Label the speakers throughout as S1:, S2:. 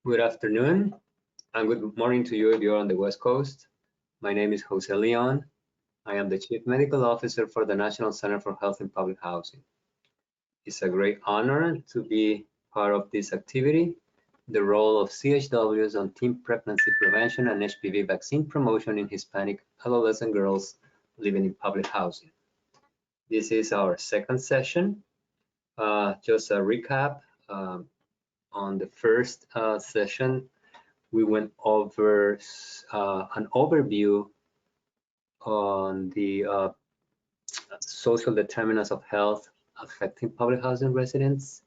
S1: Good afternoon and good morning to you if you're on the West Coast. My name is Jose Leon. I am the Chief Medical Officer for the National Center for Health and Public Housing. It's a great honor to be part of this activity, the role of CHWs on teen pregnancy prevention and HPV vaccine promotion in Hispanic adolescent girls living in public housing. This is our second session. Just a recap. On the first session, we went over an overview on the social determinants of health affecting public housing residents,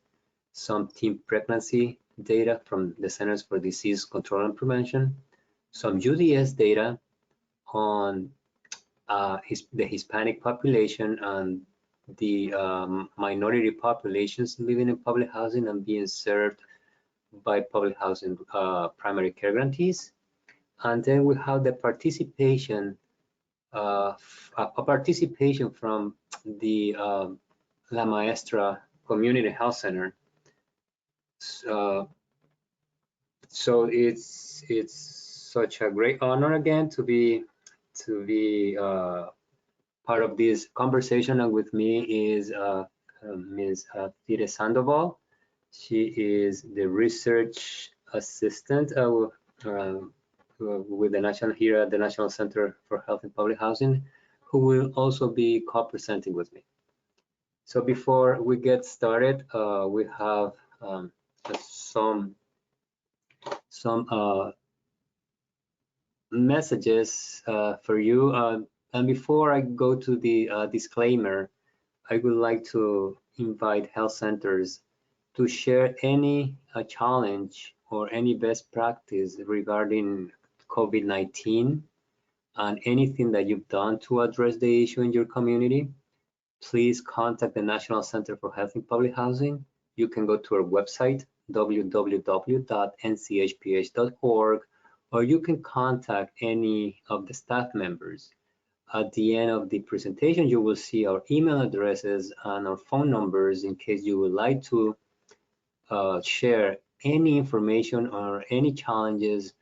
S1: some teen pregnancy data from the Centers for Disease Control and Prevention, some UDS data on the Hispanic population and the minority populations living in public housing and being served by public housing primary care grantees. And then we have the participation from the La Maestra Community Health Center. So it's such a great honor again to be part of this conversation, and with me is Ms. Tire Sandoval. She is the research assistant with the National Center for Health and Public Housing, who will also be co-presenting with me. So before we get started, we have some messages for you. And before I go to the disclaimer, I would like to invite health centers to share any challenge or any best practice regarding COVID-19 and anything that you've done to address the issue in your community. Please contact the National Center for Health and Public Housing. You can go to our website, www.nchph.org, or you can contact any of the staff members. At the end of the presentation, you will see our email addresses and our phone numbers in case you would like to share any information or any challenges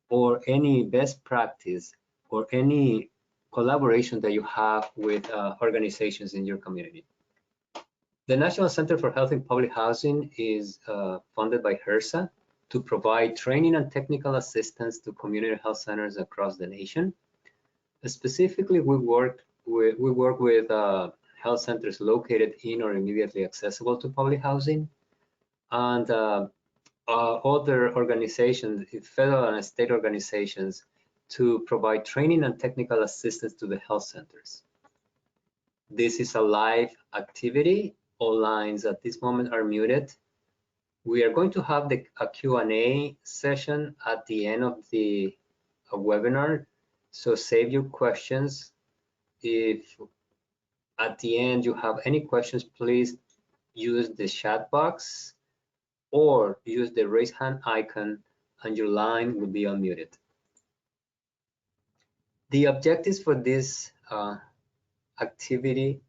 S1: or any best practice or any collaboration that you have with organizations in your community. The National Center for Health and Public Housing is funded by HRSA to provide training and technical assistance to community health centers across the nation. Specifically, we work with health centers located in or immediately accessible to public housing, and other organizations, federal and state organizations, to provide training and technical assistance to the health centers. This is a live activity. All lines at this moment are muted. We are going to have a Q&A session at the end of the webinar. So save your questions. If at the end you have any questions, please use the chat box or use the raise hand icon and your line will be unmuted. The objectives for this activity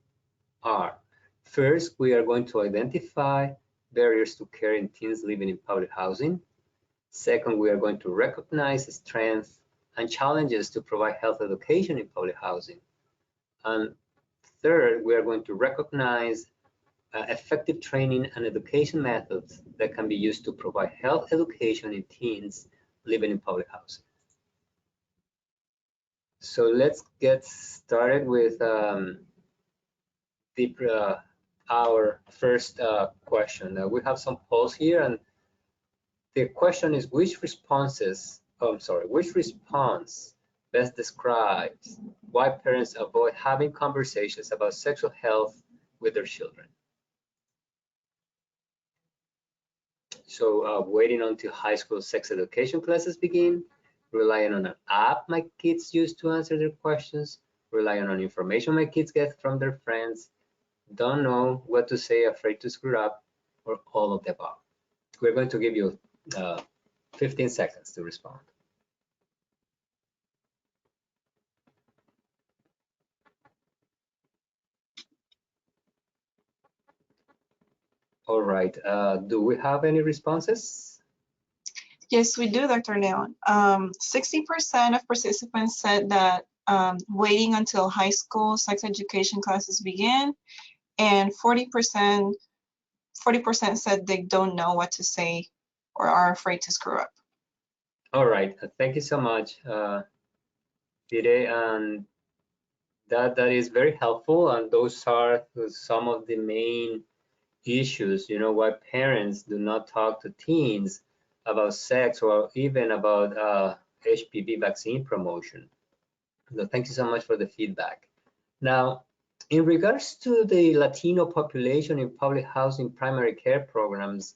S1: are: first, we are going to identify barriers to care in teens living in public housing. Second, we are going to recognize strengths and challenges to provide health education in public housing. And third, we are going to recognize effective training and education methods that can be used to provide health education in teens living in public housing. So let's get started with our first question. We have some polls here, and the question is: which response best describes why parents avoid having conversations about sexual health with their children? So waiting until high school sex education classes begin, relying on an app my kids use to answer their questions, relying on information my kids get from their friends, don't know what to say, afraid to screw up, or all of the above. We're going to give you 15 seconds to respond. All right, do we have any responses?
S2: Yes, we do, Dr. Leon. 60% of participants said that waiting until high school sex education classes begin, and 40% said they don't know what to say or are afraid to screw up.
S1: All right, thank you so much, Fide, and that is very helpful, and those are some of the main issues, you know, why parents do not talk to teens about sex or even about HPV vaccine promotion. So thank you so much for the feedback. Now, in regards to the Latino population in public housing primary care programs,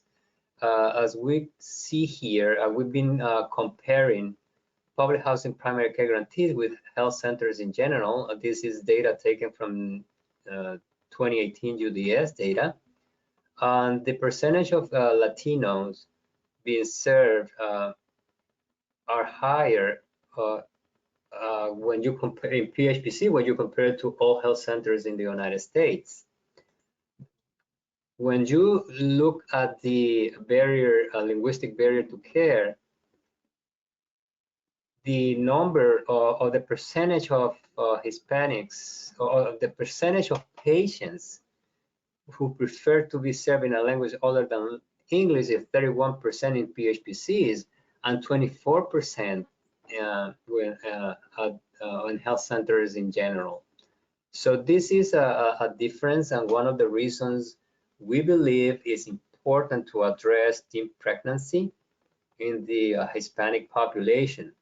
S1: as we see here, we've been comparing public housing primary care grantees with health centers in general. This is data taken from 2018 UDS data. And the percentage of Latinos being served are higher when you compare in PHPC, when you compare it to all health centers in the United States. When you look at the barrier, linguistic barrier to care, the number or the percentage of Hispanics or the percentage of patients who prefer to be served in a language other than English is 31% in PHPCs and 24% in health centers in general. So this is a difference, and one of the reasons we believe is important to address teen pregnancy in the Hispanic population.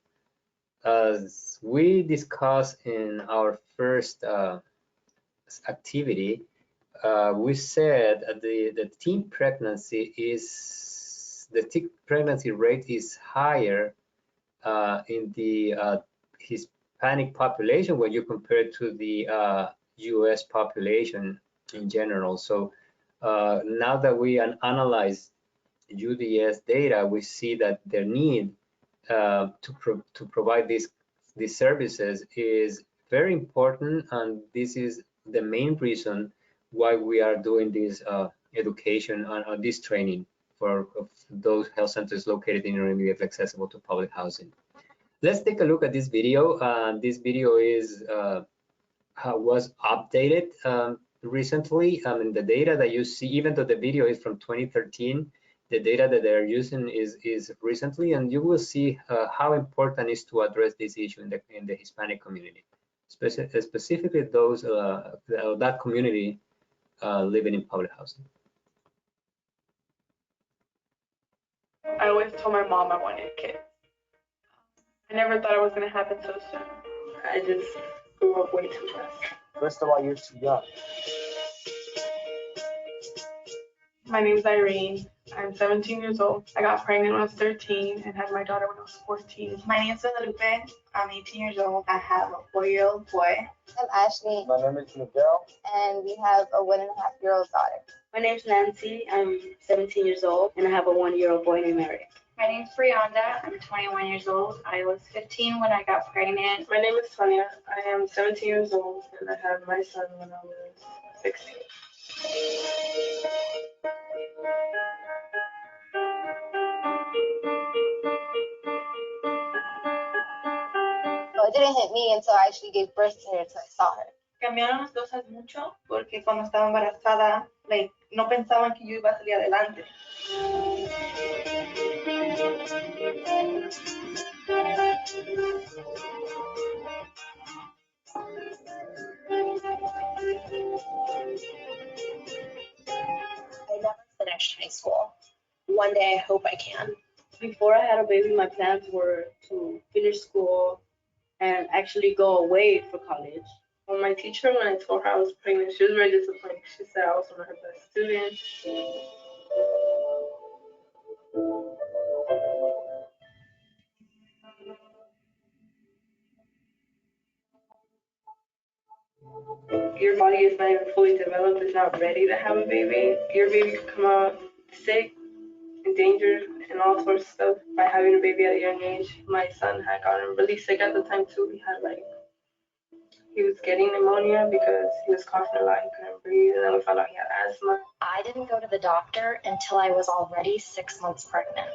S1: As we discussed in our first activity, we said the teen pregnancy rate is higher in the Hispanic population when you compare it to the US population in general. So now that we analyze UDS data, we see that their need to provide these services is very important, and this is the main reason why we are doing this education and this training for those health centers located in areas accessible to public housing. Let's take a look at this video. This video was updated recently. The data that you see, even though the video is from 2013, the data that they're using is recently, and you will see how important it is to address this issue in the Hispanic community, specifically those that community living in public housing.
S3: I always told my mom I wanted kids. I never thought it was going to happen so soon. I just grew up way too fast.
S4: First of all, you're too young.
S3: My name's Irene. I'm 17 years old. I got pregnant when I was 13 and had my daughter when I was 14.
S5: My name's Guadalupe. I'm 18 years old. I have a 4-year-old boy.
S6: I'm Ashley.
S4: My name is Miguel.
S6: And we have a 1.5-year-old daughter.
S7: My name's Nancy. I'm 17 years old and I have a 1-year-old boy named Eric.
S5: My name's Brianda. I'm 21 years old. I was 15 when I got pregnant.
S3: My name is Sonia. I am 17 years old and I had my son when I was 16.
S6: Well, it didn't hit me until I actually gave birth to her, until I saw her.
S5: Cambiaron las cosas mucho porque cuando estaba embarazada, no pensaban que yo iba a salir adelante.
S8: I never finished high school. One day I hope I can.
S7: Before I had a baby, my plans were to finish school and actually go away for college.
S3: Well, my teacher, when I told her I was pregnant, she was very disappointed. She said I was one of her best students. Your body is not even fully developed, it's not ready to have a baby. Your baby could come out sick, endangered, and all sorts of stuff by having a baby at a young age. My son had gotten really sick at the time too. He was getting pneumonia because he was coughing a lot, he couldn't breathe, and then we found out he had asthma.
S8: I didn't go to the doctor until I was already 6 months pregnant.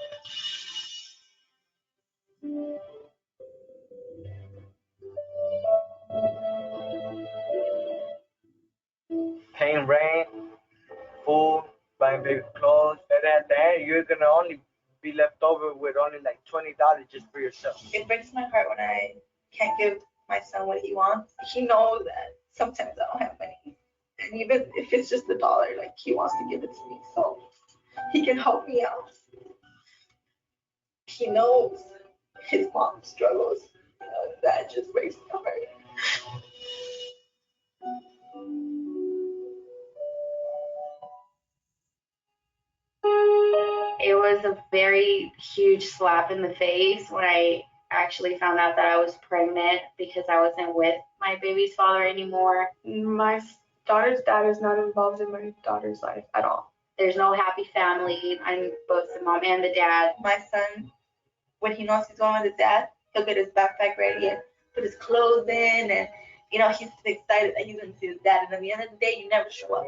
S4: Paying rent, food, buying baby clothes, and at the end, you're gonna only be left over with only like $20 just for yourself.
S5: It breaks my heart when I can't give my son what he wants. He knows that sometimes I don't have money. And even if it's just $1, like he wants to give it to me so he can help me out. He knows his mom struggles. That just breaks my heart.
S9: It was a very huge slap in the face when I actually found out that I was pregnant because I wasn't with my baby's father anymore.
S3: My daughter's dad is not involved in my daughter's life at all.
S9: There's no happy family. I'm both the mom and the dad.
S5: My son, when he knows he's going with his dad, he'll get his backpack ready and put his clothes in, and he's excited that he's going to see his dad. And at the end of the day, you never show up.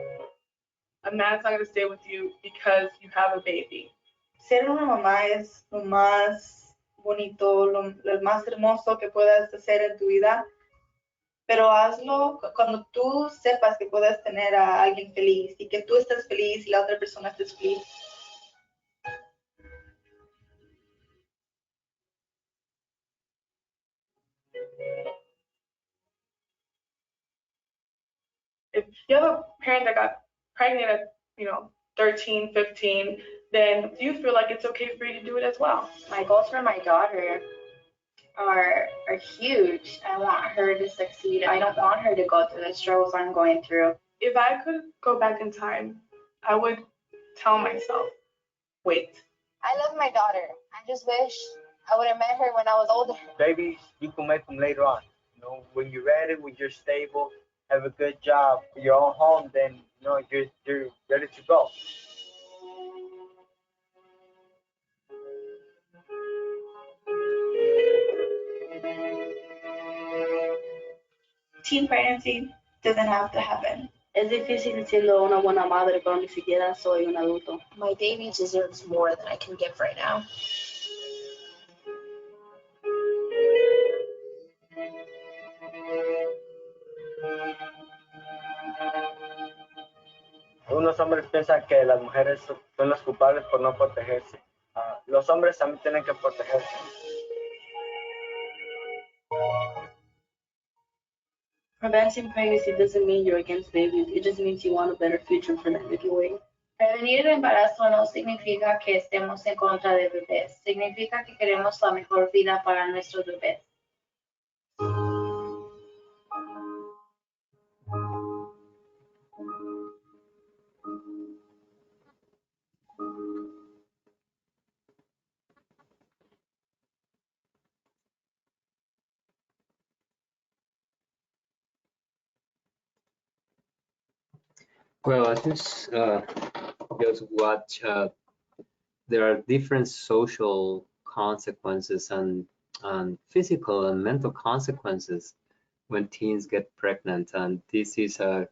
S3: A man's not going to stay with you because you have a baby.
S5: Ser una mamá es lo más bonito, lo más hermoso que puedas hacer en tu vida, pero hazlo cuando tú sepas que puedes tener a alguien feliz y que tú estés feliz y la otra persona estés feliz.
S3: If you have a parent that got pregnant at 13, 15, then do you feel like it's okay for you to do it as well?
S9: My goals for my daughter are huge. I want her to succeed. I don't want her to go through the struggles I'm going through.
S3: If I could go back in time, I would tell myself, wait.
S6: I love my daughter. I just wish I would have met her when I was older.
S4: Babies, you can make them later on. When you're ready, when you're stable, have a good job, your own home, then you're ready to go.
S5: Teen pregnancy doesn't have to happen.
S7: Es difícil siendo una buena madre, pero ni siquiera soy un adulto.
S8: My baby deserves more than I can give right now.
S4: Algunos hombres piensan que las mujeres son las culpables por no protegerse. Los hombres también tienen que protegerse.
S7: Preventing pregnancy doesn't mean you're against babies. It just means you want a better future for them if you wait.
S9: Prevenir el embarazo no significa que estemos en contra de bebés. Significa que queremos la mejor vida para nuestros bebés.
S1: Well, I just watch. There are different social consequences and physical and mental consequences when teens get pregnant, and this is a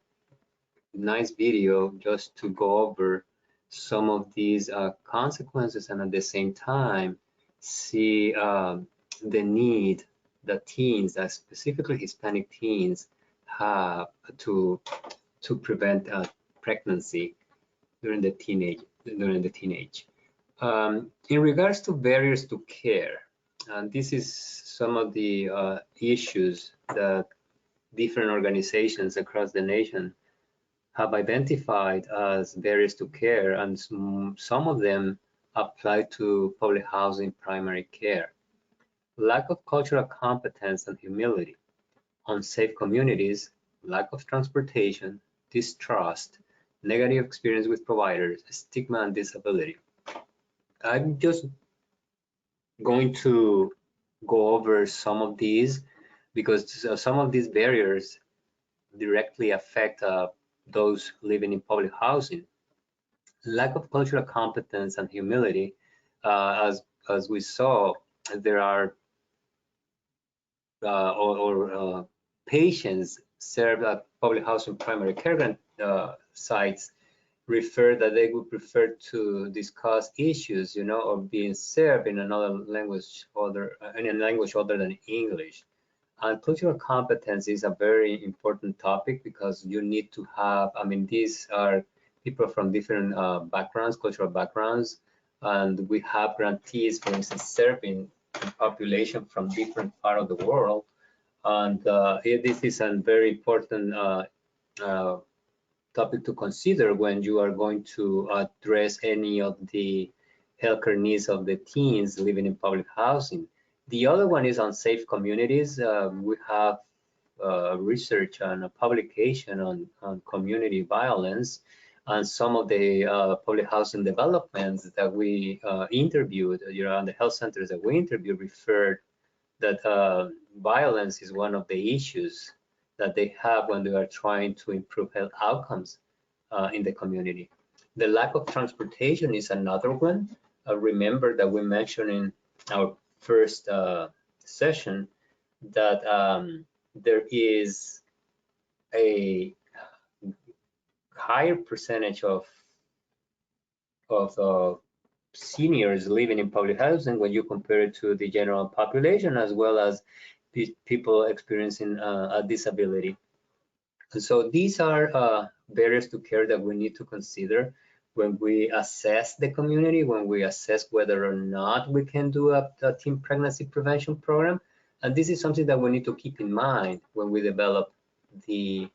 S1: nice video just to go over some of these consequences, and at the same time see the need that teens, specifically Hispanic teens, have to prevent pregnancy during the teenage. In regards to barriers to care, and this is some of the issues that different organizations across the nation have identified as barriers to care, and some of them apply to public housing primary care. Lack of cultural competence and humility, unsafe communities, lack of transportation, distrust, negative experience with providers, stigma, and disability. I'm just going to go over some of these because some of these barriers directly affect those living in public housing. Lack of cultural competence and humility, as we saw, there are patients served at public housing primary care sites refer that they would prefer to discuss issues, you know, or being served in another language in a language other than English. And cultural competence is a very important topic because you need to have, I mean, these are people from different backgrounds, cultural backgrounds, and we have grantees, for instance, serving population from different part of the world. And this is a very important topic to consider when you are going to address any of the healthcare needs of the teens living in public housing. The other one is on safe communities. We have research and a publication on community violence, and some of the public housing developments that we interviewed, you know, and the health centers that we interviewed referred that violence is one of the issues that they have when they are trying to improve health outcomes in the community. The lack of transportation is another one. Remember that we mentioned in our first session that there is a higher percentage of seniors living in public housing when you compare it to the general population, as well as people experiencing a disability. And so these are barriers to care that we need to consider when we assess the community, when we assess whether or not we can do a teen pregnancy prevention program. And this is something that we need to keep in mind when we develop the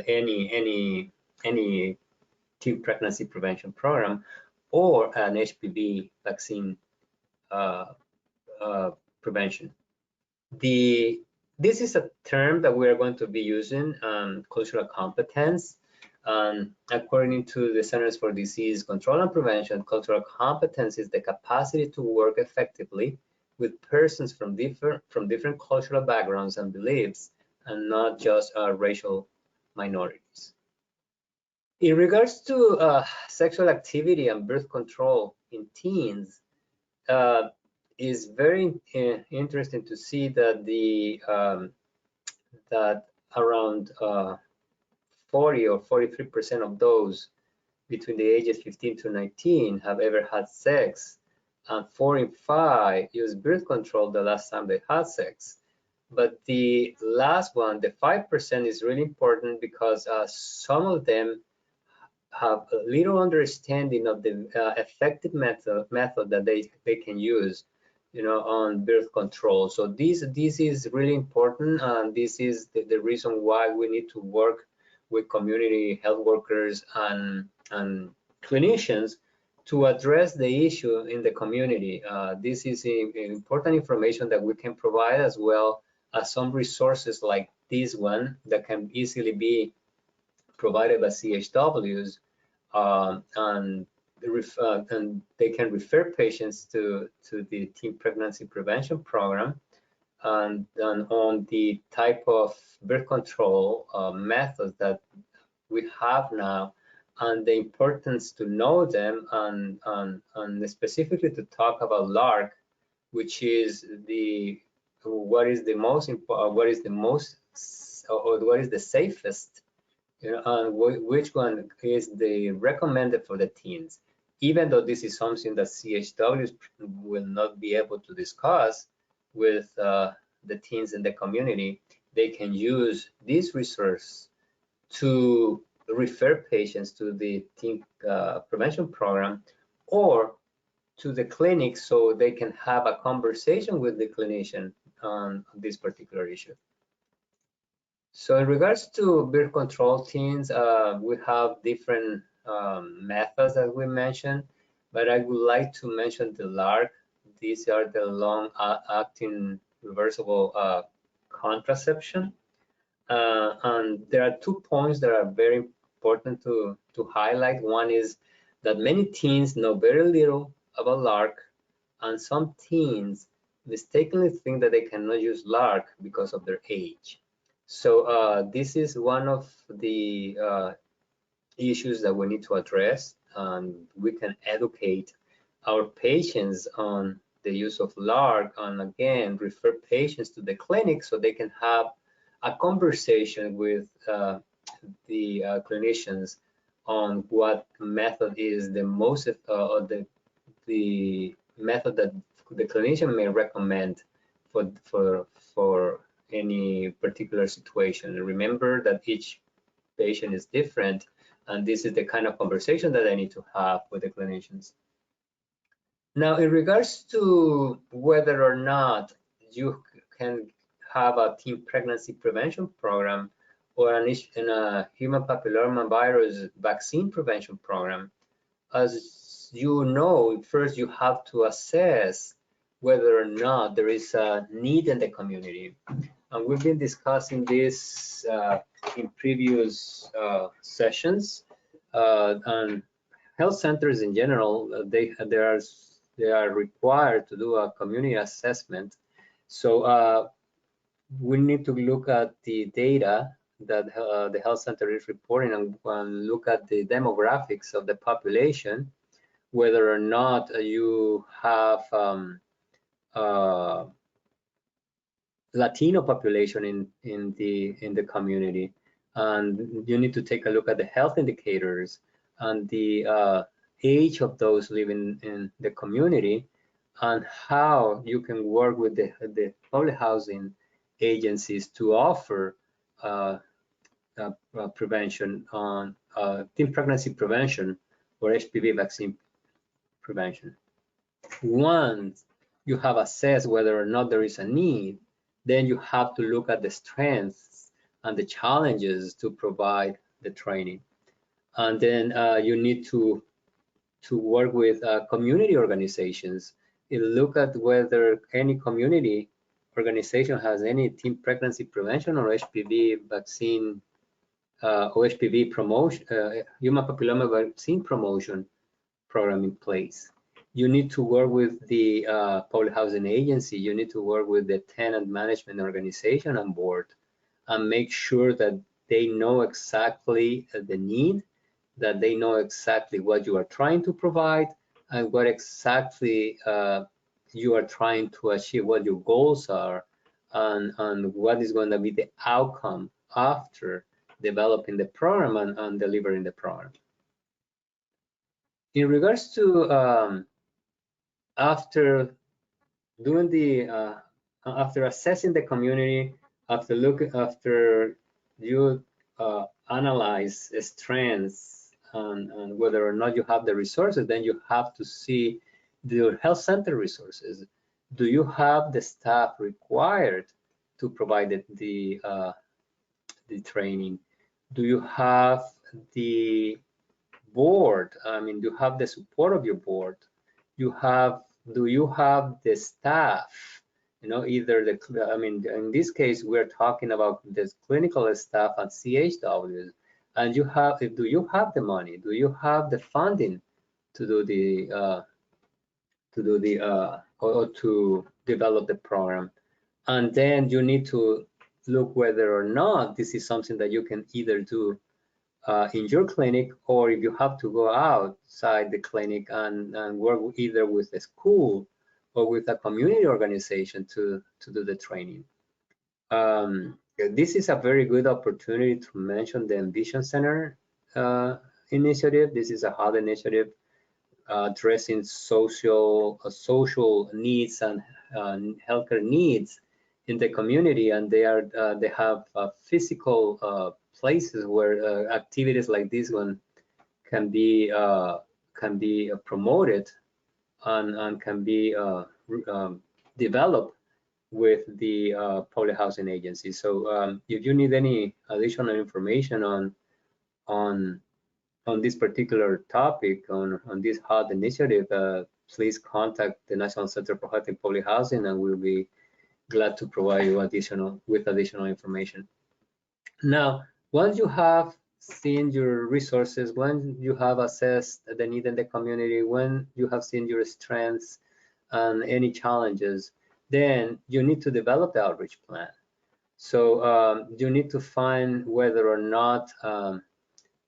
S1: any teen pregnancy prevention program or an HPV vaccine prevention. This is a term that we are going to be using, cultural competence. According to the Centers for Disease Control and Prevention, cultural competence is the capacity to work effectively with persons from different cultural backgrounds and beliefs, and not just racial minorities. In regards to sexual activity and birth control in teens, is very interesting to see that that around 40 or 43% of those between the ages 15 to 19 have ever had sex, and 4 in 5 use birth control the last time they had sex. But the last one, the 5%, is really important because some of them have a little understanding of the effective method that they can use, you know, on birth control. So this is really important, and this is the reason why we need to work with community health workers and clinicians to address the issue in the community. This is important information that we can provide, as well as some resources like this one that can easily be provided by CHWs, and they can refer patients to the teen pregnancy prevention program, and on the type of birth control methods that we have now, and the importance to know them, and specifically to talk about LARC, which is what is the safest, you know, and which one is the recommended for the teens. Even though this is something that CHWs will not be able to discuss with the teens in the community, they can use this resource to refer patients to the teen prevention program or to the clinic, so they can have a conversation with the clinician on this particular issue. So in regards to birth control teens, we have different methods that we mentioned, but I would like to mention the LARC. These are the long-acting reversible contraception. And there are 2 points that are very important to highlight. One is that many teens know very little about LARC, and some teens mistakenly think that they cannot use LARC because of their age. So this is one of the issues that we need to address, and we can educate our patients on the use of LARC, and again refer patients to the clinic so they can have a conversation with the clinicians on what method is the most, or the method that the clinician may recommend for any particular situation. Remember that each patient is different, and this is the kind of conversation that I need to have with the clinicians. Now, in regards to whether or not you can have a teen pregnancy prevention program or a human papillomavirus vaccine prevention program, as you know, first you have to assess whether or not there is a need in the community. And we've been discussing this in previous sessions. And health centers in general, they are required to do a community assessment. So we need to look at the data that the health center is reporting and look at the demographics of the population, whether or not you have Latino population in the community, and you need to take a look at the health indicators and the age of those living in the community, and how you can work with the public housing agencies to offer prevention on teen pregnancy prevention or HPV vaccine prevention. Once you have assessed whether or not there is a need, then you have to look at the strengths and the challenges to provide the training. And then you need to work with community organizations. You look at whether any community organization has any teen pregnancy prevention or HPV vaccine or HPV promotion, human papilloma vaccine promotion program in place. You need to work with the public housing agency. You need to work with the tenant management organization on board and make sure that they know exactly the need, that they know exactly what you are trying to provide and what exactly you are trying to achieve, what your goals are, and what is going to be the outcome after developing the program and delivering the program. In regards to after doing the after assessing the community, after you analyze strengths and whether or not you have the resources, then you have to see your health center resources. Do you have the staff required to provide the training? Do you have the board? I mean, do you have the support of your board? Do you have the staff? You know, either I mean, in this case, we're talking about the clinical staff at CHW, and do you have the money? Do you have the funding to do or to develop the program? And then you need to look whether or not this is something that you can either do in your clinic, or if you have to go outside the clinic and work either with a school or with a community organization to do the training. This is a very good opportunity to mention the Envision Center initiative. This is a hot initiative addressing social needs and healthcare needs in the community, and they have physical places where activities like this one can be promoted and can be developed with the public housing agency. So if you need any additional information on this particular topic, on this hot initiative, please contact the National Center for Health and Public Housing, and we'll be glad to provide you additional information. Now, once you have seen your resources, when you have assessed the need in the community, when you have seen your strengths and any challenges, then you need to develop the outreach plan. So you need to find whether or not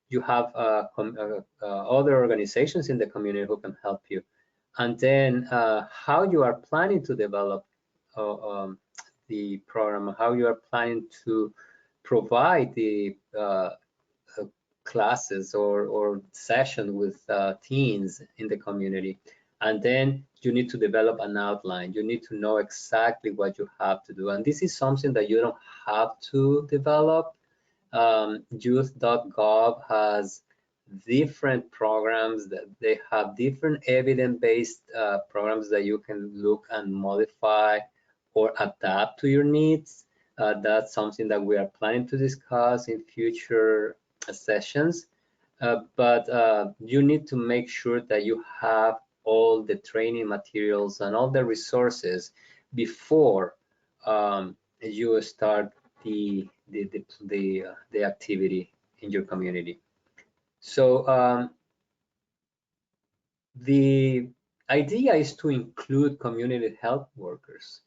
S1: you have other organizations in the community who can help you, and then how you are planning to develop the program, how you are planning to provide the classes or sessions with teens in the community. And then you need to develop an outline. You need to know exactly what you have to do. And this is something that you don't have to develop. Youth.gov has different programs that they have different evidence-based programs that you can look and modify or adapt to your needs. That's something that we are planning to discuss in future sessions. But you need to make sure that you have all the training materials and all the resources before you start the activity in your community. So the idea is to include community health workers.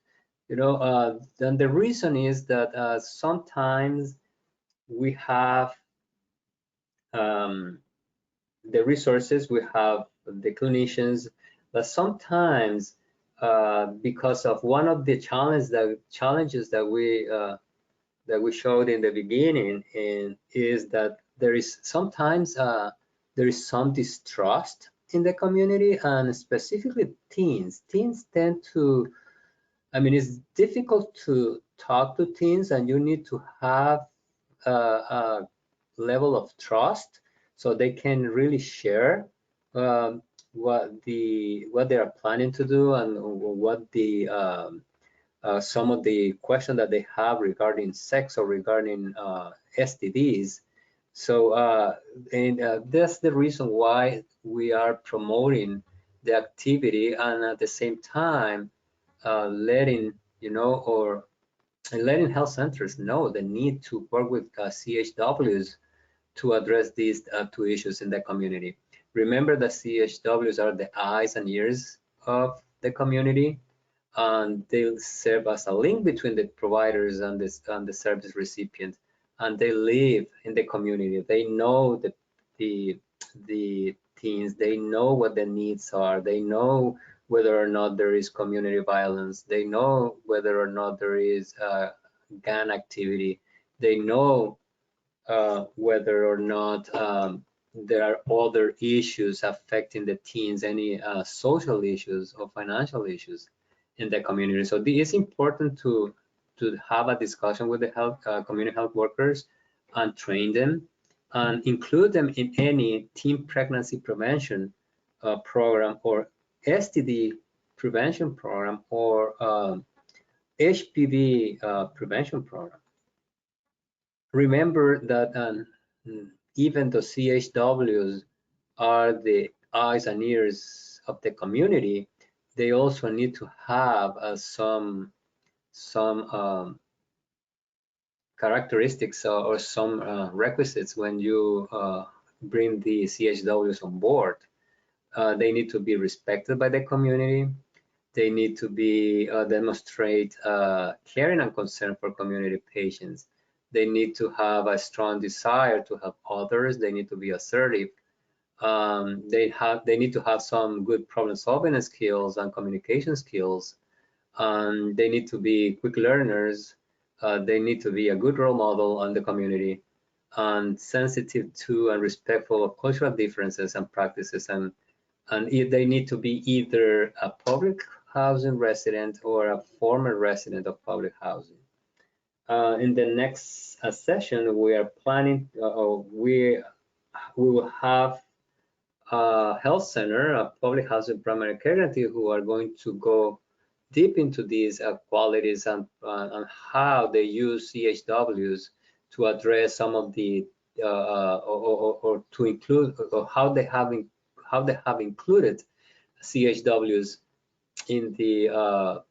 S1: You know, then the reason is that sometimes we have the resources, we have the clinicians, but sometimes because of one of the challenges that we showed in the beginning, is that there is sometimes there is some distrust in the community, and specifically teens. Teens tend to, I mean, it's difficult to talk to teens, and you need to have a level of trust so they can really share what they are planning to do, and what the some of the questions that they have regarding sex or regarding STDs. So that's the reason why we are promoting the activity, and at the same time letting letting health centers know the need to work with CHWs to address these two issues in the community. Remember that CHWs are the eyes and ears of the community, and they'll serve as a link between the providers and the service recipient, and they live in the community. They know the teens, they know what the needs are, they know whether or not there is community violence, they know whether or not there is gang activity, they know whether or not there are other issues affecting the teens, any social issues or financial issues in the community. So it is important to have a discussion with the community health workers and train them and include them in any teen pregnancy prevention program, or STD prevention program, or HPV prevention program. Remember that even though CHWs are the eyes and ears of the community, they also need to have some characteristics or some requisites when you bring the CHWs on board. They need to be respected by the community. They need to be demonstrate caring and concern for community patients. They need to have a strong desire to help others. They need to be assertive. They need to have some good problem-solving skills and communication skills. They need to be quick learners. They need to be a good role model in the community, and sensitive to and respectful of cultural differences and practices. And they need to be either a public housing resident or a former resident of public housing. In the next session, we are planning, we will have a health center, a public housing primary care guarantee, who are going to go deep into these qualities and how they use CHWs to address some of the or to include, or how they have included CHWs in the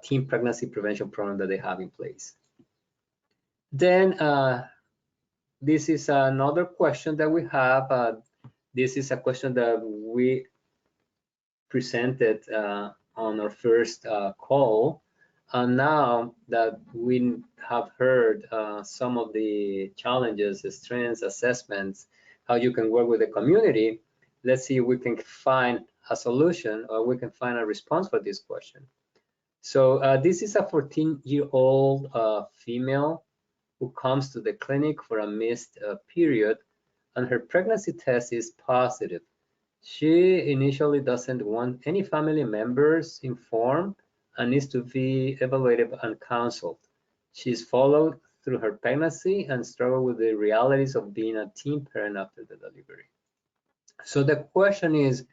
S1: teen pregnancy prevention program that they have in place. Then this is another question that we have. This is a question that we presented on our first call, and now that we have heard some of the challenges, the strengths, assessments, how you can work with the community, let's see if we can find a solution, or we can find a response for this question. So this is a 14-year-old female who comes to the clinic for a missed period, and her pregnancy test is positive. She initially doesn't want any family members informed and needs to be evaluated and counseled. She's followed through her pregnancy and struggled with the realities of being a teen parent after the delivery. So the question is,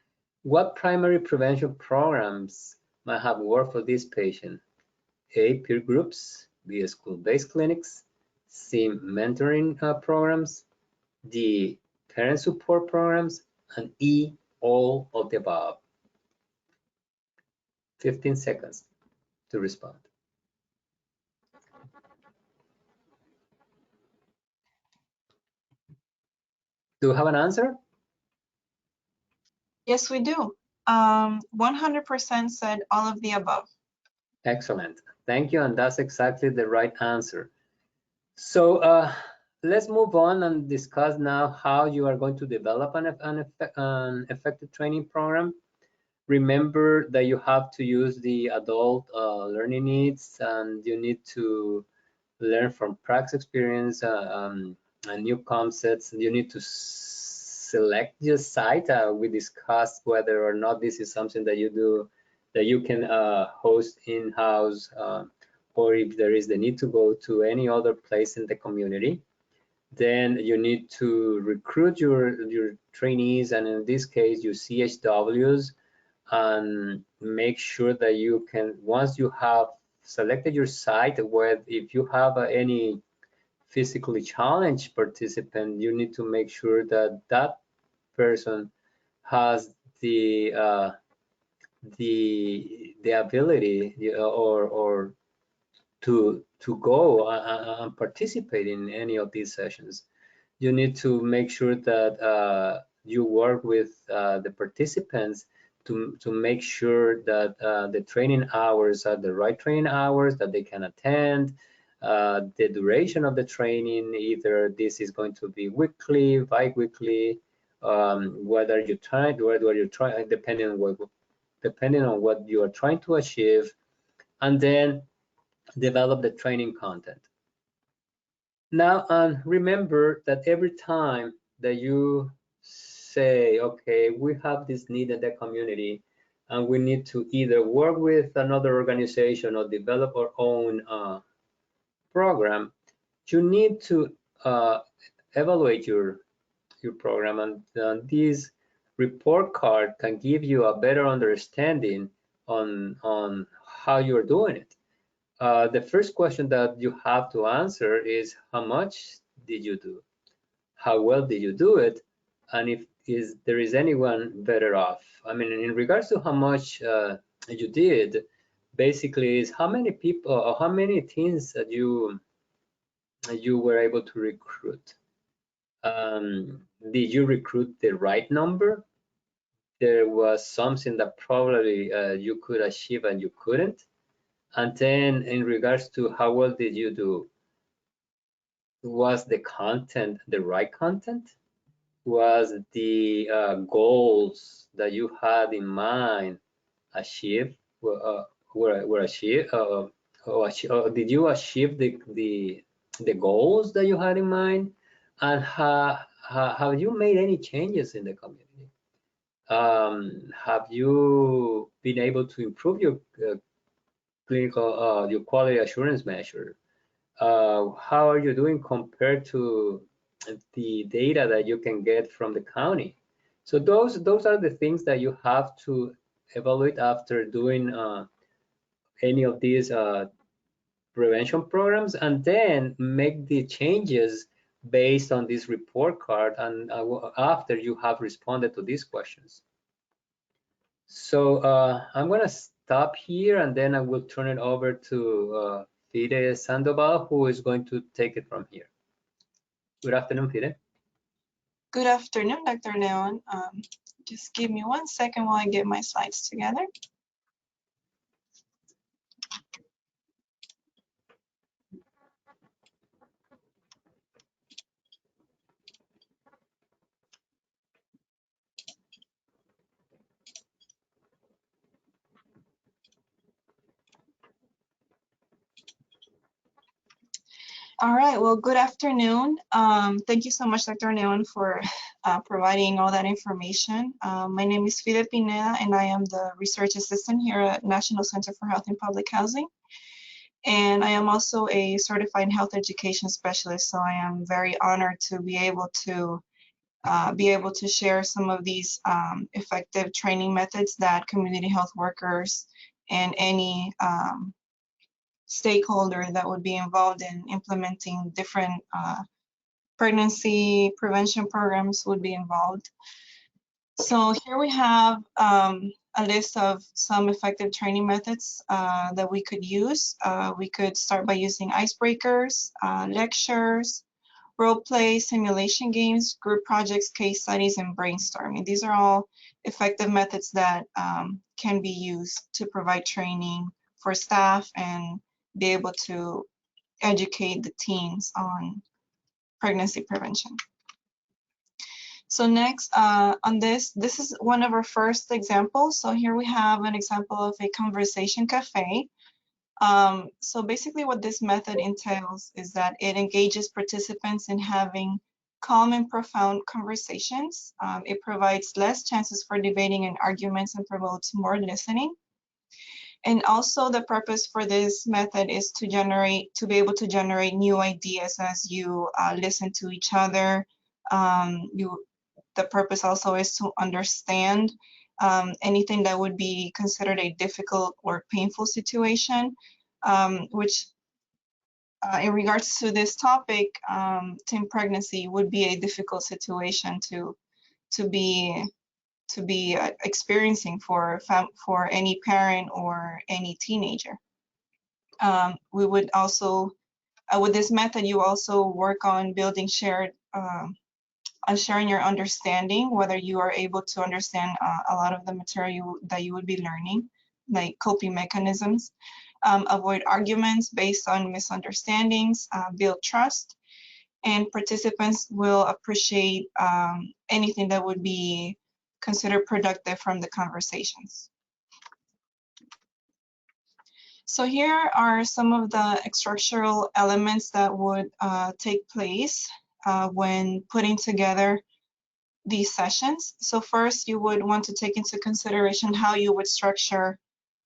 S1: what primary prevention programs might have worked for this patient? A, peer groups, B, school-based clinics, C, mentoring programs, D, parent support programs, and E, all of the above. 15 seconds to respond. Do you have an answer?
S2: Yes, we do. 100% said all of the above.
S1: Excellent. Thank you. And that's exactly the right answer. So let's move on and discuss now how you are going to develop an effective training program. Remember that you have to use the adult learning needs, and you need to learn from practice experience and new concepts. You need to select your site. We discussed whether or not this is something that you do, that you can host in-house, or if there is the need to go to any other place in the community. Then you need to recruit your trainees, and in this case, your CHWs, and make sure that you can, once you have selected your site, where if you have any physically challenged participant, you need to make sure that that person has the ability or to go and participate in any of these sessions. You need to make sure that you work with the participants to make sure that the training hours are the right training hours that they can attend, the duration of the training, either this is going to be weekly, bi-weekly, whether you're trying, depending on what you are trying to achieve, and then develop the training content. Now, remember that every time that you say, okay, we have this need in the community, and we need to either work with another organization or develop our own program, you need to evaluate your program, and this report card can give you a better understanding on how you're doing it. The first question that you have to answer is, how much did you do? How well did you do it? And if there is anyone better off? I mean, in regards to how much you did, basically is how many people or how many teens that you were able to recruit. Did you recruit the right number? There was something that probably you could achieve and you couldn't. And then in regards to how well did you do, was the content the right content? Was the goals that you had in mind achieved? Were achieved? Or did you achieve the goals that you had in mind? And have you made any changes in the community? Have you been able to improve your clinical, your quality assurance measure? How are you doing compared to the data that you can get from the county? So those are the things that you have to evaluate after doing any of these prevention programs, and then make the changes based on this report card and after you have responded to these questions. So I'm going to stop here, and then I will turn it over to Fide Sandoval, who is going to take it from here. Good afternoon, Fide.
S2: Good afternoon, Dr. Leon. Just give me 1 second while I get my slides together. All right, well, good afternoon. Thank you so much, Dr. Neon, for providing all that information. My name is Fide Pineda, and I am the research assistant here at National Center for Health and Public Housing. And I am also a certified health education specialist, so I am very honored to be able to share some of these effective training methods that community health workers and any stakeholder that would be involved in implementing different pregnancy prevention programs would be involved. So here we have a list of some effective training methods that we could use. We could start by using icebreakers, lectures, role play, simulation games, group projects, case studies, and brainstorming. These are all effective methods that can be used to provide training for staff and be able to educate the teens on pregnancy prevention. So next on this is one of our first examples. So here we have an example of a conversation cafe. So basically what this method entails is that it engages participants in having calm and profound conversations. It provides less chances for debating and arguments and promotes more listening. And also the purpose for this method is to be able to generate new ideas as you listen to each other. The purpose also is to understand anything that would be considered a difficult or painful situation, which in regards to this topic, teen pregnancy would be a difficult situation to be experiencing for any parent or any teenager. We would also, with this method, you also work on building on sharing your understanding, whether you are able to understand a lot of the material that you would be learning, like coping mechanisms, avoid arguments based on misunderstandings, build trust, and participants will appreciate anything that would be considered productive from the conversations. So here are some of the structural elements that would take place when putting together these sessions. So first, you would want to take into consideration how you would structure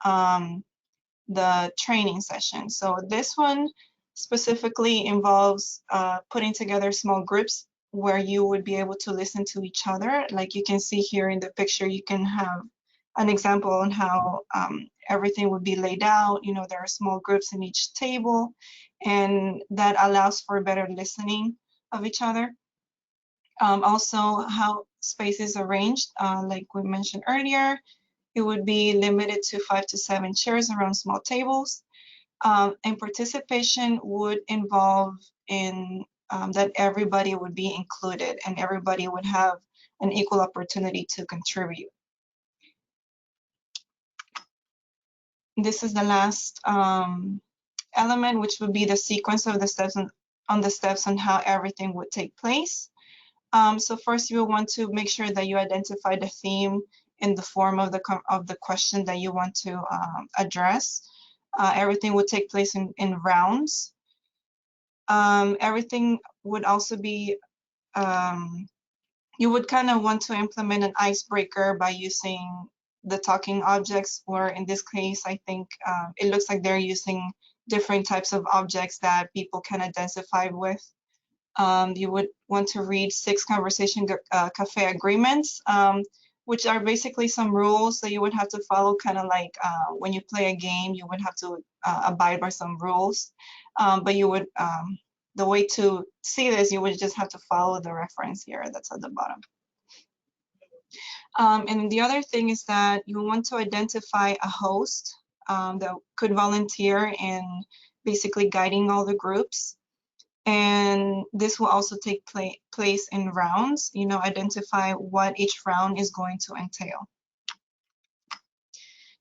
S2: the training session. So this one specifically involves putting together small groups where you would be able to listen to each other. Like you can see here in the picture, you can have an example on how everything would be laid out. You know, there are small groups in each table, and that allows for better listening of each other. Also, how space is arranged, like we mentioned earlier, it would be limited to 5 to 7 chairs around small tables. And participation would involve in that everybody would be included and everybody would have an equal opportunity to contribute. This is the last element, which would be the sequence of the steps on how everything would take place. So first, you will want to make sure that you identify the theme in the form of the question that you want to address. Everything would take place in rounds. Everything would also be, you would kind of want to implement an icebreaker by using the talking objects, or in this case, I think it looks like they're using different types of objects that people can identify with. You would want to read 6 conversation cafe agreements, which are basically some rules that you would have to follow, kind of like when you play a game, you would have to abide by some rules. But you would, the way to see this, you would just have to follow the reference here that's at the bottom. And the other thing is that you want to identify a host that could volunteer in basically guiding all the groups. And this will also take place in rounds, you know, identify what each round is going to entail.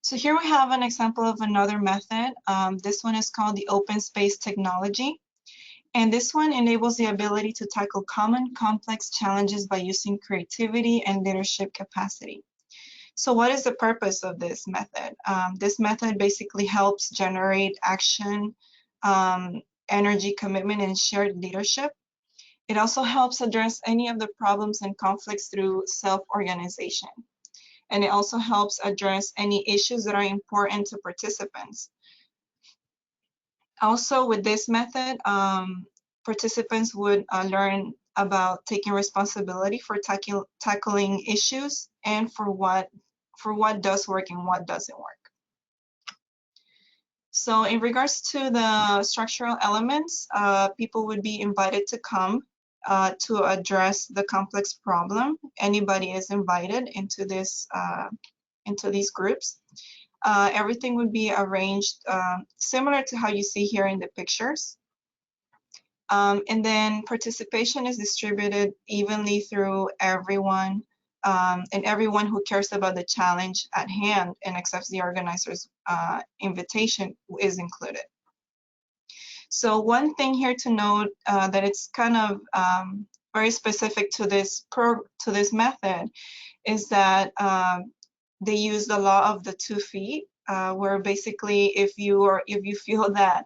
S2: So here we have an example of another method. This one is called the open space technology. And this one enables the ability to tackle common complex challenges by using creativity and leadership capacity. So what is the purpose of this method? This method basically helps generate action energy, commitment, and shared leadership. It also helps address any of the problems and conflicts through self-organization. And it also helps address any issues that are important to participants. Also, with this method, participants would learn about taking responsibility for tackling issues and for what does work and what doesn't work. So in regards to the structural elements, people would be invited to come to address the complex problem. Anybody is invited into these groups. Everything would be arranged similar to how you see here in the pictures. And then participation is distributed evenly through everyone, and everyone who cares about the challenge at hand and accepts the organizer's invitation is included. So one thing here to note that it's kind of very specific to this method is that they use the law of the 2 feet, where basically if you feel that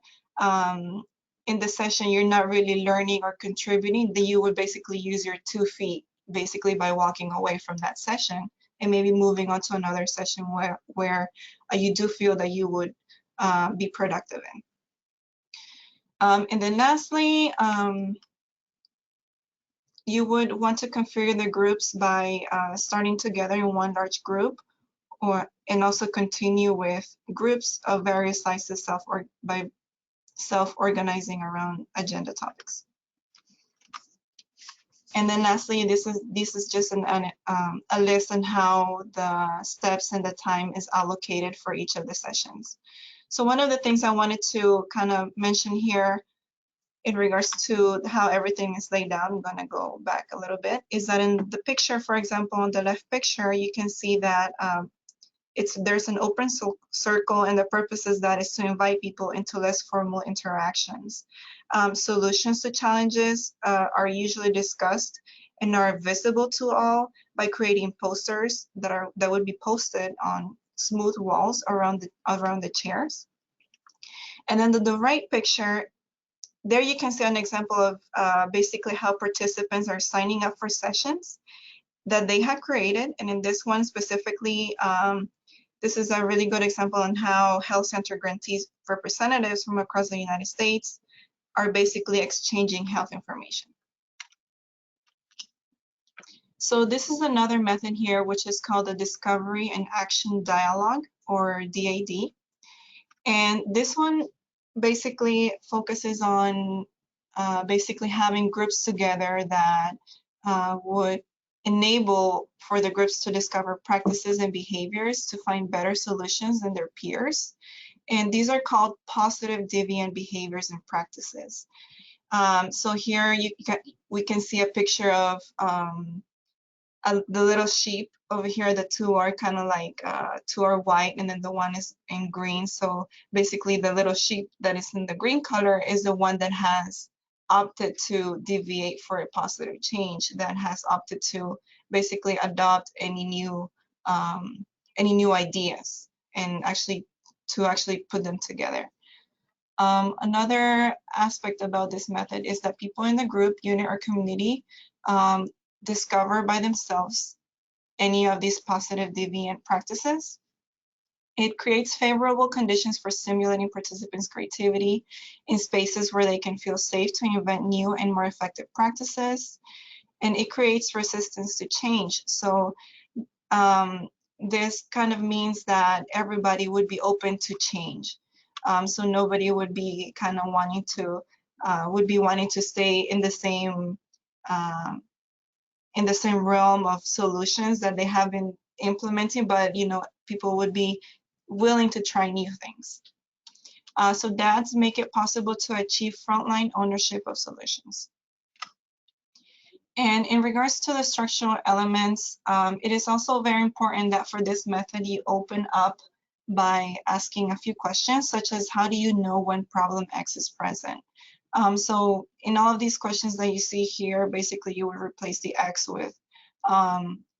S2: in the session you're not really learning or contributing, then you would basically use your 2 feet basically by walking away from that session and maybe moving on to another session where you do feel that you would be productive in. And then lastly, you would want to configure the groups by starting together in one large group, and also continue with groups of various sizes by self-organizing around agenda topics. And then lastly, this is just a list on how the steps and the time is allocated for each of the sessions. So one of the things I wanted to kind of mention here in regards to how everything is laid out, I'm going to go back a little bit, is that in the picture, for example, in the left picture, you can see that there's an open circle, and the purpose is that is to invite people into less formal interactions. Solutions to challenges are usually discussed and are visible to all by creating posters that would be posted on smooth walls around the chairs. And then the right picture, there you can see an example of basically how participants are signing up for sessions that they have created. And in this one specifically, this is a really good example on how health center grantees representatives from across the United States are basically exchanging health information. So this is another method here, which is called the Discovery and Action Dialogue, or DAD. And this one basically focuses on basically having groups together that would enable for the groups to discover practices and behaviors to find better solutions than their peers. And these are called positive deviant behaviors and practices. So here we can see a picture of the little sheep over here. The two are kind of like, two are white and then the one is in green. So basically the little sheep that is in the green color is the one that has opted to deviate for a positive change, that has opted to basically adopt any new ideas and actually put them together. Another aspect about this method is that people in the group, unit, or community discover by themselves any of these positive deviant practices. It creates favorable conditions for stimulating participants' creativity in spaces where they can feel safe to invent new and more effective practices. And it creates resistance to change. So this kind of means that everybody would be open to change. So nobody would be kind of wanting to stay in the same realm of solutions that they have been implementing, but people would be willing to try new things. So DADs make it possible to achieve frontline ownership of solutions. And in regards to the structural elements, it is also very important that for this method you open up by asking a few questions, such as how do you know when problem X is present? So in all of these questions that you see here, basically you would replace the X with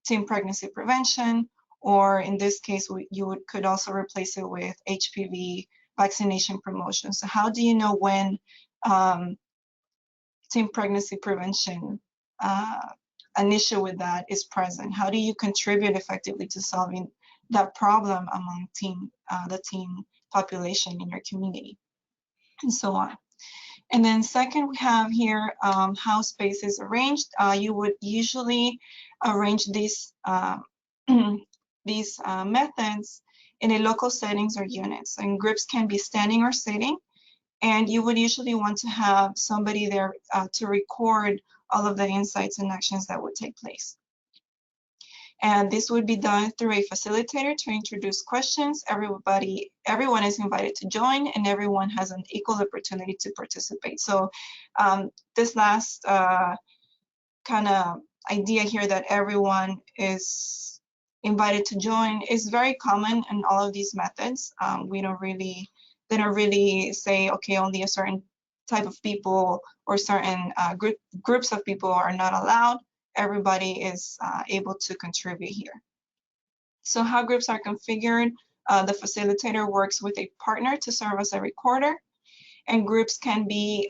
S2: teen pregnancy prevention, or in this case, you could also replace it with HPV vaccination promotion. So how do you know when teen pregnancy prevention an issue with that is present. How do you contribute effectively to solving that problem among the teen population in your community, and so on. And then second, we have here how space is arranged. You would usually arrange these methods in a local settings or units, and groups can be standing or sitting. And you would usually want to have somebody there to record all of the insights and actions that would take place. And this would be done through a facilitator to introduce questions. Everyone is invited to join, and everyone has an equal opportunity to participate. So this last kind of idea here that everyone is invited to join is very common in all of these methods. They don't really say, okay, only a certain type of people or certain groups of people are not allowed. Everybody is able to contribute here. So how groups are configured, the facilitator works with a partner to serve as a recorder, and groups can be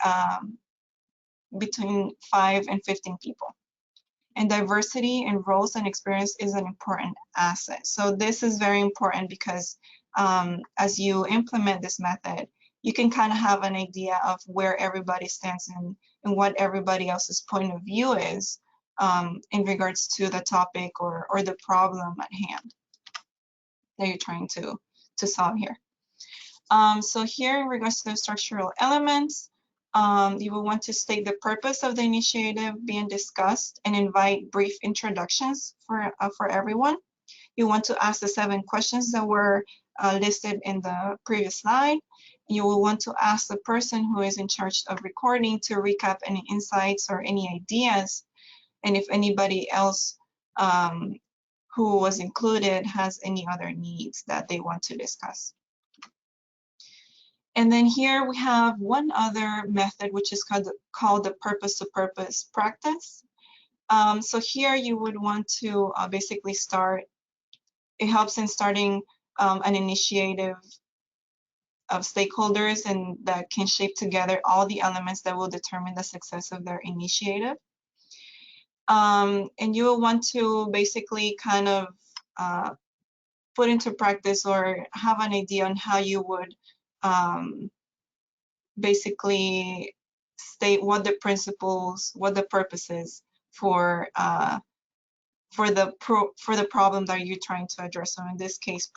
S2: between 5 and 15 people. And diversity in roles and experience is an important asset. So this is very important because as you implement this method, you can kind of have an idea of where everybody stands and what everybody else's point of view is in regards to the topic or the problem at hand that you're trying to solve here. So here in regards to the structural elements, you will want to state the purpose of the initiative being discussed and invite brief introductions for everyone. You want to ask the 7 questions that were listed in the previous slide. You will want to ask the person who is in charge of recording to recap any insights or any ideas, and if anybody else who was included has any other needs that they want to discuss. And then here we have one other method, which is called the purpose-to-purpose practice. So here you would want to basically start, it helps in starting an initiative of stakeholders and that can shape together all the elements that will determine the success of their initiative. And you will want to basically kind of put into practice or have an idea on how you would basically state what the principles, what the purpose is for the problem that you're trying to address. So in this case,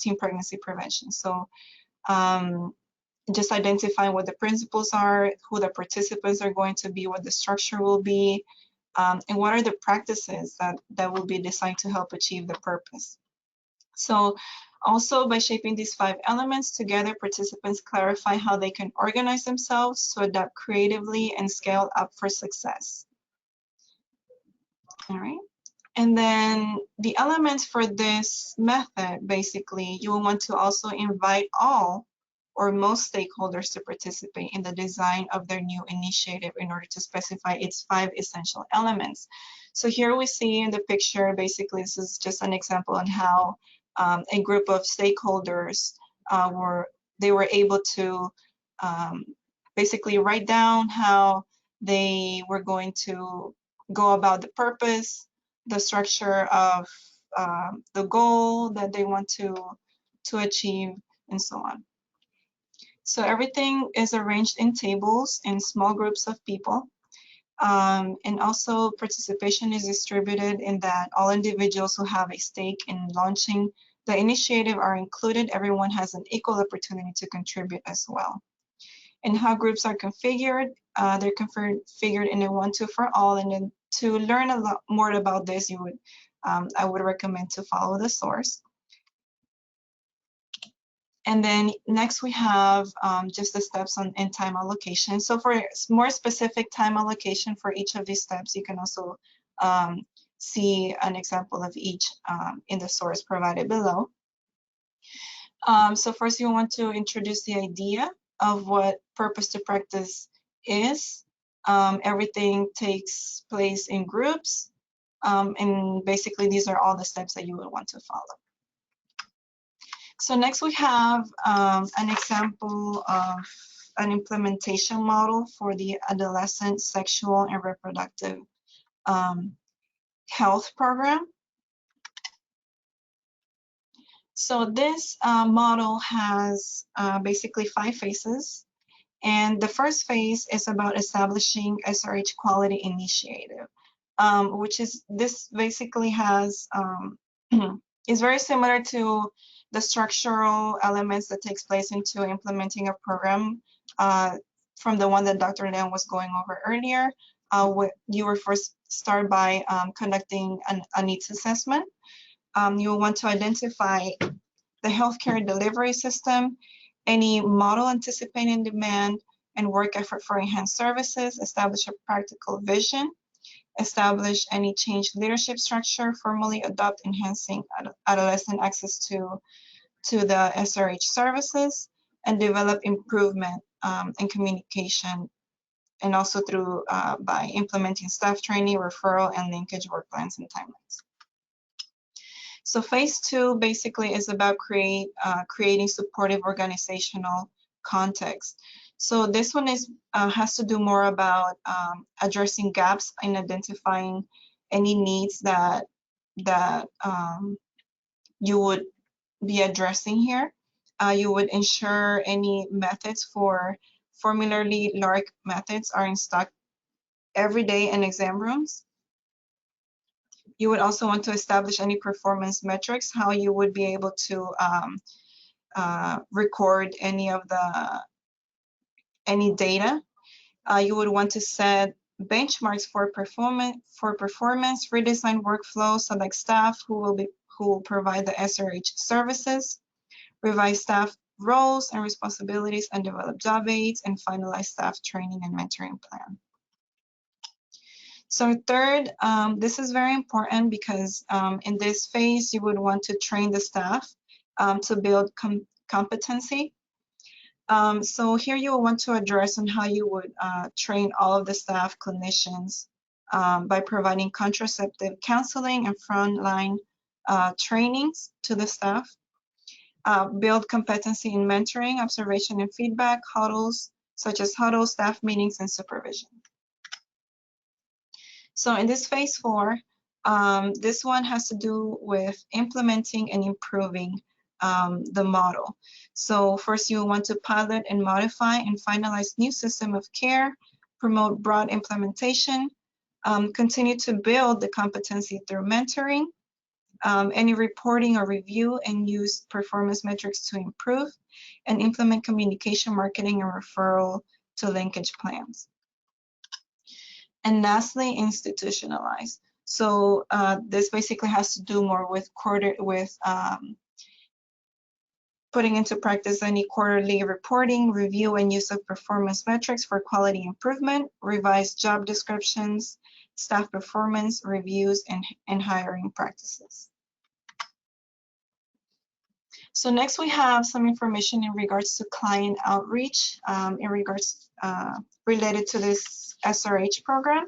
S2: teen pregnancy prevention. So just identifying what the principles are, who the participants are going to be, what the structure will be, and what are the practices that will be designed to help achieve the purpose. So also by shaping these 5 elements together, participants clarify how they can organize themselves to adapt creatively and scale up for success. All right. And then the elements for this method, basically, you will want to also invite all or most stakeholders to participate in the design of their new initiative in order to specify its 5 essential elements. So here we see in the picture, basically, this is just an example on how a group of stakeholders were able to basically write down how they were going to go about the purpose, the structure of the goal that they want to achieve, and so on. So everything is arranged in tables in small groups of people. And also participation is distributed in that all individuals who have a stake in launching the initiative are included. Everyone has an equal opportunity to contribute as well. And how groups are configured, they're configured in a 1-2 for all. And then to learn a lot more about this, I would recommend to follow the source. And then next we have just the steps in time allocation. So for more specific time allocation for each of these steps, you can also see an example of each in the source provided below. So first you want to introduce the idea of what purpose to practice is. Everything takes place in groups. And basically these are all the steps that you would want to follow. So next we have an example of an implementation model for the adolescent sexual and reproductive health program. So this model has basically 5 phases. And the first phase is about establishing SRH quality initiative, which is, this basically has, is very similar to the structural elements that takes place into implementing a program from the one that Dr. Leon was going over earlier. You will first start by conducting a needs assessment. You will want to identify the healthcare delivery system, any model anticipating demand and work effort for enhanced services, establish a practical vision, establish any change leadership structure, formally adopt enhancing adolescent access to the SRH services, and develop improvement in communication, and also through by implementing staff training, referral, and linkage work plans and timelines. So phase 2 basically is about creating supportive organizational context. So this one is has to do more about addressing gaps in identifying any needs that you would be addressing here. You would ensure any methods for formulary LARC methods are in stock every day in exam rooms. You would also want to establish any performance metrics, how you would be able to record any data. You would want to set benchmarks for performance, redesign workflows, select staff who will provide the SRH services, revise staff roles and responsibilities, and develop job aids, and finalize staff training and mentoring plan. So third, this is very important because in this phase, you would want to train the staff to build competency. So here you will want to address on how you would train all of the staff clinicians by providing contraceptive counseling and frontline trainings to the staff. Build competency in mentoring, observation and feedback, huddles, such as huddles, staff meetings, and supervision. So in this phase 4, this one has to do with implementing and improving the model. So first you want to pilot and modify and finalize new system of care, promote broad implementation, continue to build the competency through mentoring, any reporting or review, and use performance metrics to improve, and implement communication, marketing, and referral to linkage plans. And lastly, institutionalize. So this basically has to do more with putting into practice any quarterly reporting, review, and use of performance metrics for quality improvement, revise job descriptions, staff performance reviews, and hiring practices. So next we have some information in regards to client outreach related to this SRH program.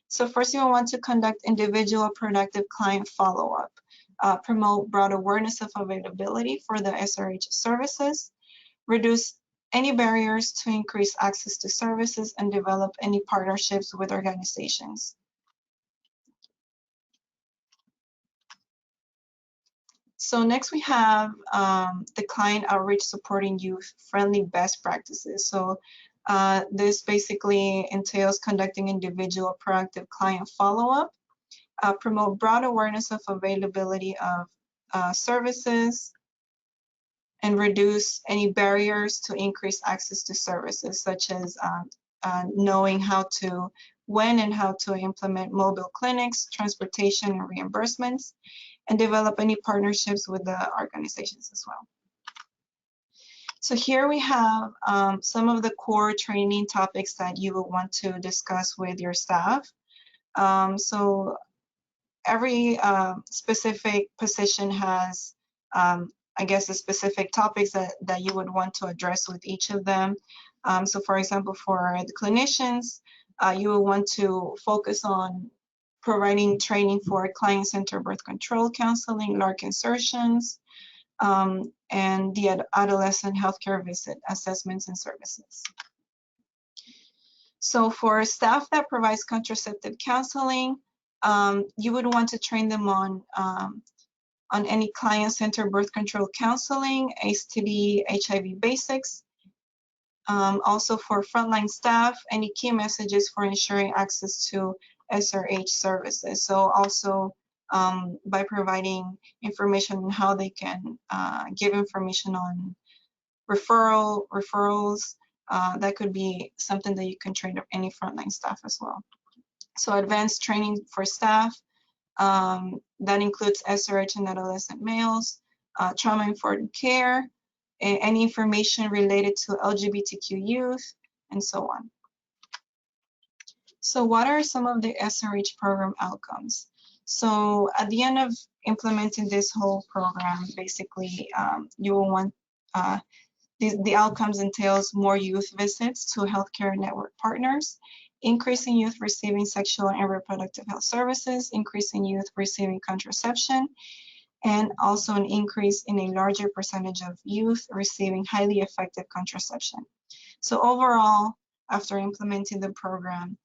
S2: So first you will want to conduct individual productive client follow-up, promote broad awareness of availability for the SRH services, reduce any barriers to increase access to services, and develop any partnerships with organizations. So next we have the client outreach supporting youth-friendly best practices. So this basically entails conducting individual proactive client follow-up, promote broad awareness of availability of services, and reduce any barriers to increase access to services, such as knowing when and how to implement mobile clinics, transportation, and reimbursements, and develop any partnerships with the organizations as well. So here we have some of the core training topics that you will want to discuss with your staff. So every specific position has, I guess, the specific topics that you would want to address with each of them. So for example, for the clinicians, you will want to focus on providing training for client-centered birth control counseling, LARC insertions, and the adolescent healthcare visit assessments and services. So for staff that provides contraceptive counseling, you would want to train them on any client-centered birth control counseling, STD, HIV basics. Also for frontline staff, any key messages for ensuring access to SRH services. So also by providing information on how they can give information on referrals, that could be something that you can train any frontline staff as well. So advanced training for staff, that includes SRH in adolescent males, trauma-informed care, any information related to LGBTQ youth, and so on. So what are some of the SRH program outcomes? So at the end of implementing this whole program, basically, you will want the outcomes entails more youth visits to healthcare network partners, increasing youth receiving sexual and reproductive health services, increasing youth receiving contraception, and also an increase in a larger percentage of youth receiving highly effective contraception. So overall, after implementing the program,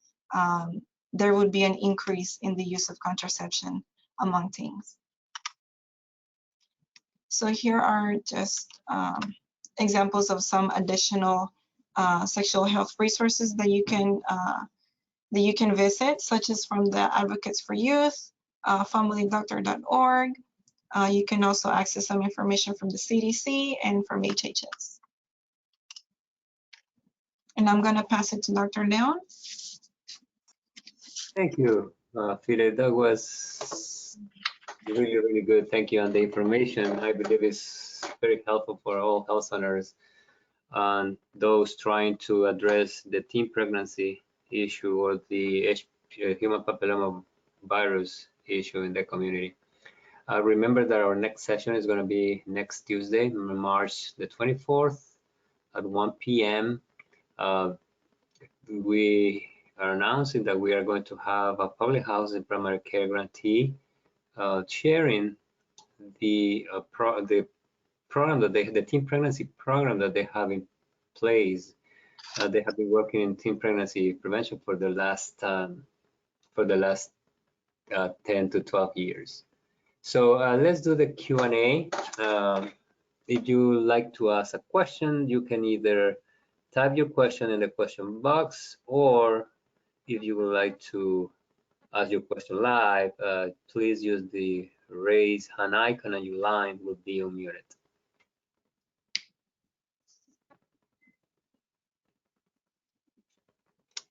S2: there would be an increase in the use of contraception among teens. So here are just examples of some additional sexual health resources that you can visit, such as from the Advocates for Youth, familydoctor.org. You can also access some information from the CDC and from HHS. And I'm going to pass it to Dr. Leon.
S1: Thank you, Fide. That was really, really good. Thank you on the information. I believe it's very helpful for all health centers and those trying to address the teen pregnancy issue or the human papillomavirus issue in the community. Remember that our next session is going to be next Tuesday, March the 24th at 1 p.m. We are announcing that we are going to have a public housing primary care grantee sharing the program that the teen pregnancy program that they have in place. They have been working in teen pregnancy prevention for the last 10 to 12 years. So let's do the Q&A. If you like to ask a question, you can either type your question in the question box, or if you would like to ask your question live, please use the raise hand icon and your line will be unmuted.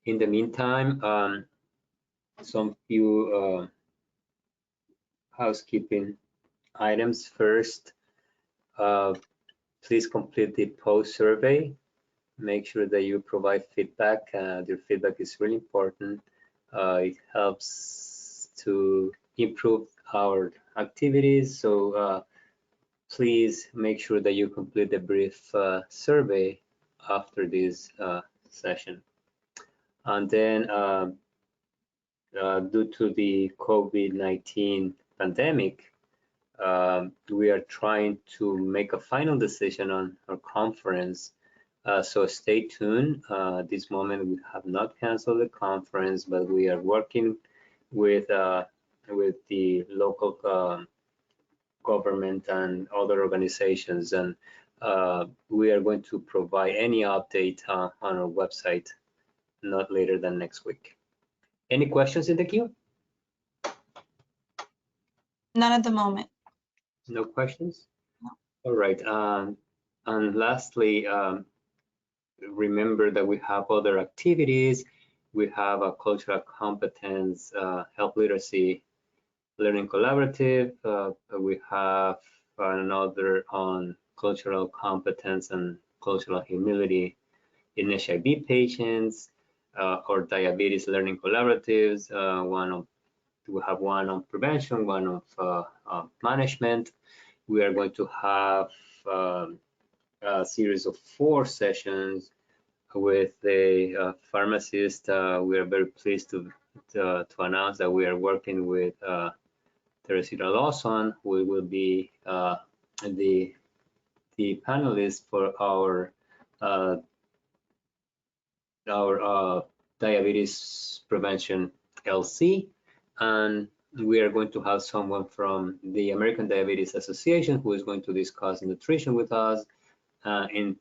S1: In the meantime, some few housekeeping items. First, please complete the post survey. Make sure that you provide feedback. Your feedback is really important. It helps to improve our activities. So please make sure that you complete the brief survey after this session. And then due to the COVID-19 pandemic, we are trying to make a final decision on our conference. So stay tuned. At this moment, we have not canceled the conference, but we are working with the local government and other organizations, and we are going to provide any update on our website not later than next week. Any questions in the queue?
S2: None at the moment.
S1: No questions?
S2: No.
S1: All right. And lastly, remember that we have other activities. We have a cultural competence, health literacy, learning collaborative. We have another on cultural competence and cultural humility in HIV patients, or diabetes learning collaboratives. We have one on prevention, one of management. We are going to have a series of 4 sessions with a pharmacist. We are very pleased to announce that we are working with Teresita Lawson, who will be the panelist for our Diabetes Prevention LC, and we are going to have someone from the American Diabetes Association who is going to discuss nutrition with us in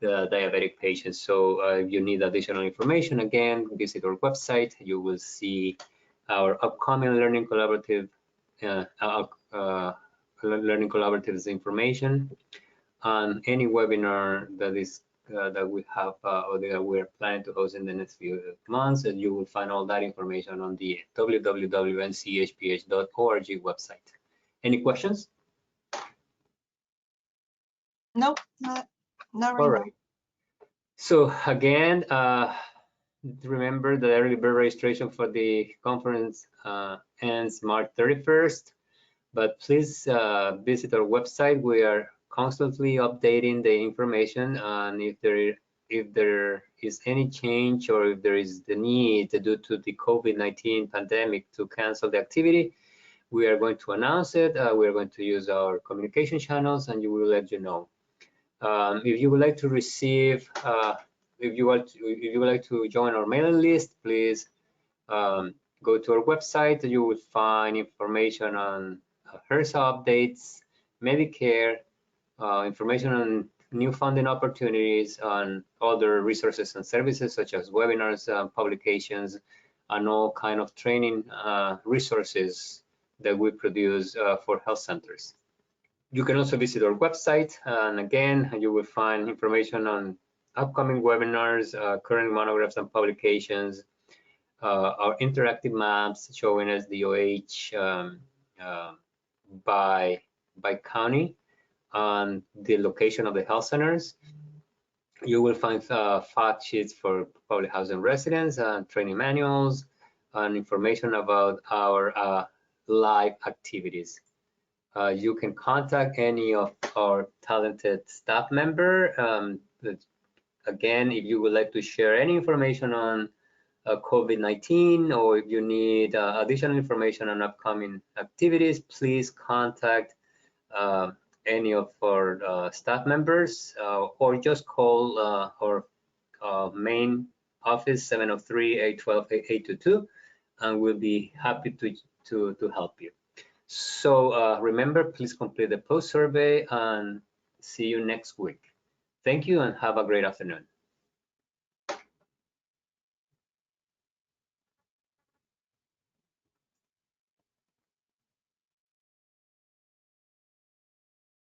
S1: the diabetic patients. So if you need additional information, again, visit our website. You will see our upcoming learning collaborative learning collaboratives information on any webinar that is that we have or that we're planning to host in the next few months, and you will find all that information on the www.nchph.org website. Any questions?
S2: Nope, not right
S1: All right. So again, remember the early bird registration for the conference ends March 31st, but please visit our website. We are constantly updating the information, and if there is any change or if there is the need due to the COVID-19 pandemic to cancel the activity, we are going to announce it. We are going to use our communication channels, and we will let you know. If you would like to receive, if you would like to join our mailing list, please go to our website. You will find information on HRSA updates, Medicare, information on new funding opportunities, on other resources and services such as webinars, publications, and all kind of training resources that we produce for health centers. You can also visit our website, and again, you will find information on upcoming webinars, current monographs and publications, our interactive maps showing us the OH by county, and the location of the health centers. You will find fact sheets for public housing residents, training manuals, and information about our live activities. You can contact any of our talented staff member. Again, if you would like to share any information on COVID-19, or if you need additional information on upcoming activities, please contact any of our staff members, or just call our main office, 703-812-8822, and we'll be happy to help you. So remember, please complete the post survey, and see you next week. Thank you and have a great afternoon.